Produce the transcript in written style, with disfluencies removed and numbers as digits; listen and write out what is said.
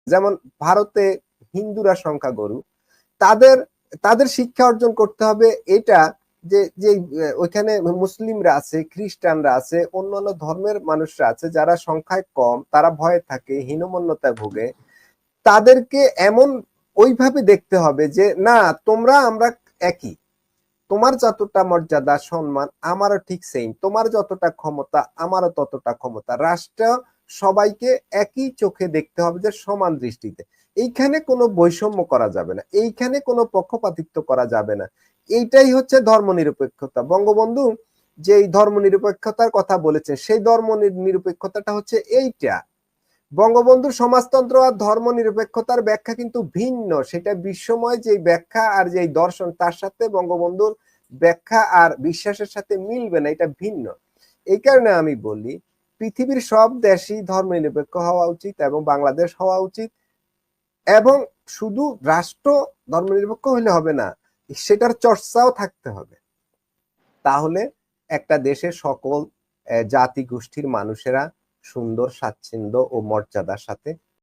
যেমন ভারতে হিন্দুরা সংখ্যাগুরু, তাদের তাদের শিক্ষা অর্জন করতে হবে এটা যে যে ওইখানে মুসলিমরা আছে, খ্রিস্টানরা আছে, অন্যান্য ধর্মের মানুষরা আছে যারা সংখ্যায় কম, তারা ভয়ে থাকে, হীনমন্যতায় ভোগে, তাদেরকে এমন ওইভাবে দেখতে হবে যে না, তোমরা আমরা একই, তোমার যতটা মর্যাদা সম্মান আমারও ঠিক সেম, তোমার যতটা ক্ষমতা আমারও ততটা ক্ষমতা, রাষ্ট্র সবাইকে একই চোখে দেখতে হবে, যে সমান দৃষ্টিতে। এইখানে কোনো বৈষম্য করা যাবে না, এইখানে কোনো পক্ষপাতিত্ব করা যাবে না। এইটাই হচ্ছে ধর্মনিরপেক্ষতা। বঙ্গবন্ধু যে ধর্মনিরপেক্ষতার কথা বলেছে, সেই ধর্মনিরপেক্ষতাটা হচ্ছে এইটা। বঙ্গবন্ধুর সমাজতন্ত্র আর ধর্মনিরপেক্ষতার ব্যাখ্যা কিন্তু ভিন্ন, সেটা বিশ্বময় যে ব্যাখ্যা আর যে দর্শন, তার সাথে বঙ্গবন্ধুর ব্যাখ্যা আর বিশ্বাসের সাথে মিলবে না, এটা ভিন্ন। এই কারণে আমি বলি পৃথিবীর সব দেশই ধর্মনিরপেক্ষ হওয়া উচিত এবং বাংলাদেশ হওয়া উচিত। এবং শুধু রাষ্ট্র ধর্মনিরপেক্ষ হলে হবে না, সেটার চর্চাও থাকতে হবে। তাহলে একটা দেশের সকল জাতি গোষ্ঠীর মানুষেরা সুন্দর, স্বাচ্ছন্দ্য ও মর্যাদার সাথে